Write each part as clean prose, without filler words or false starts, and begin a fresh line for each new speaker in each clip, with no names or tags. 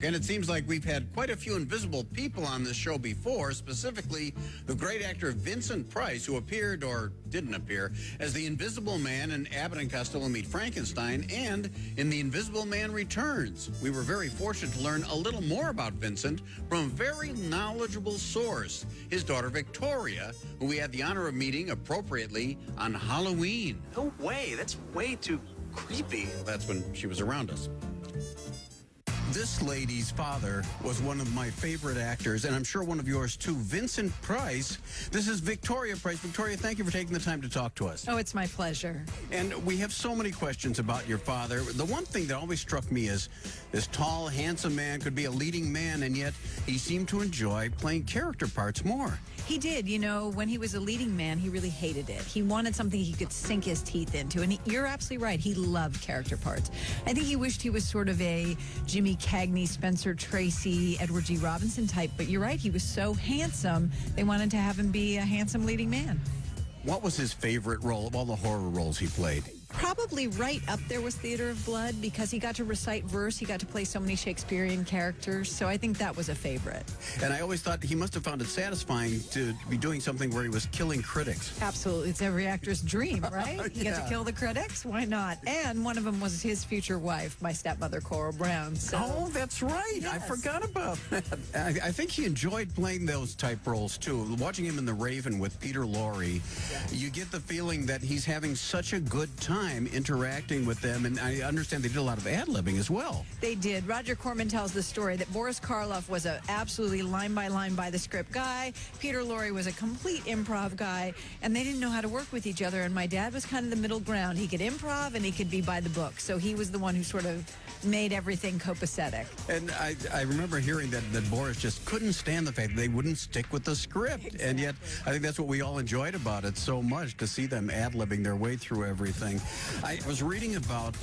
And it seems like we've had quite a few invisible people on this show before, specifically the great actor Vincent Price, who appeared or didn't appear as the Invisible Man in Abbott and Costello Meet Frankenstein and in The Invisible Man Returns. We were very fortunate to learn a little more about Vincent from a very knowledgeable source, his daughter Victoria, who we had the honor of meeting appropriately on Halloween.
No way. That's way too creepy.
Well, that's when she was around us. This lady's father was one of my favorite actors, and I'm sure one of yours too, Vincent Price. This is Victoria Price. Victoria, thank you for taking the time to talk to us.
Oh, it's my pleasure.
And we have so many questions about your father. The one thing that always struck me is this tall, handsome man could be a leading man, and yet he seemed to enjoy playing character parts more.
He did. You know, when he was a leading man, he really hated it. He wanted something he could sink his teeth into. And you're absolutely right. He loved character parts. I think he wished he was sort of a Jimmy Cagney, Spencer Tracy, Edward G. Robinson type. But you're right. He was so handsome. They wanted to have him be a handsome leading man.
What was his favorite role of all the horror roles he played?
Probably right up there was Theater of Blood because he got to recite verse. He got to play so many Shakespearean characters. So I think that was a favorite.
And I always thought he must have found it satisfying to be doing something where he was killing critics.
Absolutely. It's every actor's dream, right? You get to kill the critics? Why not? And one of them was his future wife, my stepmother, Coral Brown. So.
Oh, that's right.
Yes.
I forgot about that. I think he enjoyed playing those type roles, too. Watching him in The Raven with Peter Lorre, you get the feeling that he's having such a good time interacting with them, and I understand they did a lot of ad-libbing as well.
They did. Roger Corman tells the story that Boris Karloff was a absolutely line by the script guy. Peter Lorre was a complete improv guy, and they didn't know how to work with each other, and my dad was kind of the middle ground. He could improv and he could be by the book, so he was the one who sort of made everything copacetic.
And I remember hearing that Boris just couldn't stand the fact that they wouldn't stick with the script. Exactly. And yet, I think that's what we all enjoyed about it so much, to see them ad-libbing their way through everything. I was reading about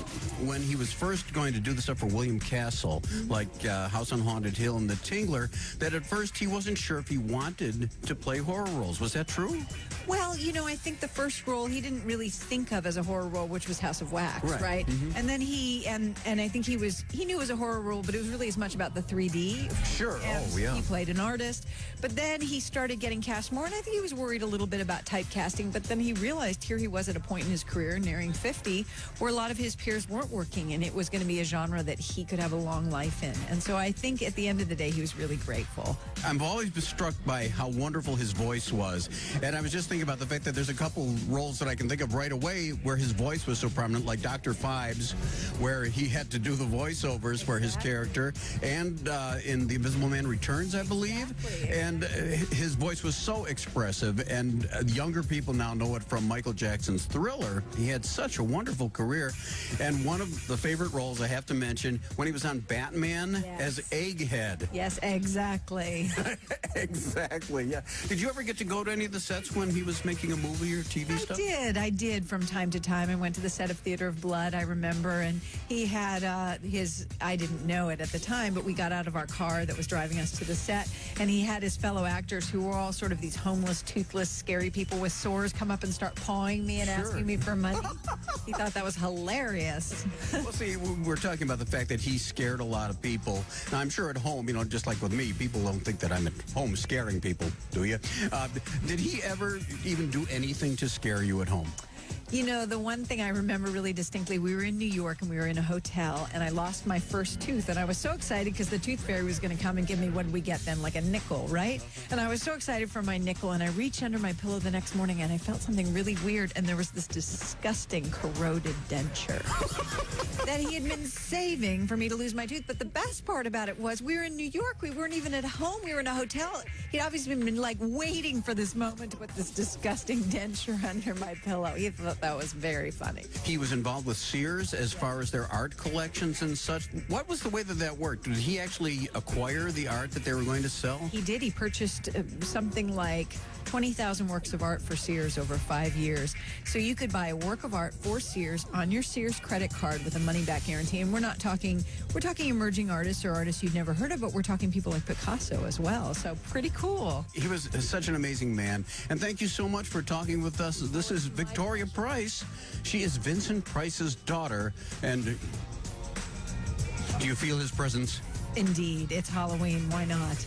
when he was first going to do the stuff for William Castle, like House on Haunted Hill and The Tingler, that at first he wasn't sure if he wanted to play horror roles. Was that true?
Well, you know, I think the first role he didn't really think of as a horror role, which was House of Wax, right? Mm-hmm. And then and I think he knew it was a horror role, but it was really as much about the 3D.
Sure.
And
oh, yeah.
He played an artist. But then he started getting cast more, and I think he was worried a little bit about typecasting, but then he realized here he was at a point in his career, nearing 50, where a lot of his peers weren't working, and it was going to be a genre that he could have a long life in. And so I think at the end of the day, he was really grateful.
I've always been struck by how wonderful his voice was. And I was just thinking about the fact that there's a couple roles that I can think of right away where his voice was so prominent, like Dr. Phibes, where he had to do the voiceovers for his character, and in The Invisible Man Returns, I believe.
Exactly.
And his voice was so expressive, and younger people now know it from Michael Jackson's Thriller. He had such a wonderful career. And one of the favorite roles I have to mention, when he was on Batman as Egghead.
Yes, exactly.
Exactly, yeah. Did you ever get to go to any of the sets when he was making a movie or TV stuff?
I did from time to time. I went to the set of Theater of Blood, I remember, and he had I didn't know it at the time, but we got out of our car that was driving us to the set, and he had his fellow actors who were all sort of these homeless, toothless, scary people with sores come up and start pawing me and asking me for money. He thought that was hilarious.
Well, see, we're talking about the fact that he scared a lot of people. Now, I'm sure at home, you know, just like with me, people don't think that I'm at home scaring people, do you? Did he ever even do anything to scare you at home?
You know, the one thing I remember really distinctly, we were in New York and we were in a hotel, and I lost my first tooth, and I was so excited because the tooth fairy was going to come and give me, what did we get then, like a nickel, right? And I was so excited for my nickel, and I reached under my pillow the next morning and I felt something really weird, and there was this disgusting corroded denture that he had been saving for me to lose my tooth. But the best part about it was we were in New York. We weren't even at home. We were in a hotel. He'd obviously been like waiting for this moment to put this disgusting denture under my pillow. He thought that was very funny.
He was involved with Sears as far as their art collections and such. What was the way that worked? Did he actually acquire the art that they were going to sell?
He did. He purchased something like 20,000 works of art for Sears over 5 years. So you could buy a work of art for Sears on your Sears credit card with a money-back guarantee. And we're talking emerging artists or artists you've never heard of, but we're talking people like Picasso as well. So pretty cool.
He was such an amazing man. And thank you so much for talking with us. This is Victoria Price. She is Vincent Price's daughter. And do you feel his presence?
Indeed, it's Halloween. Why not?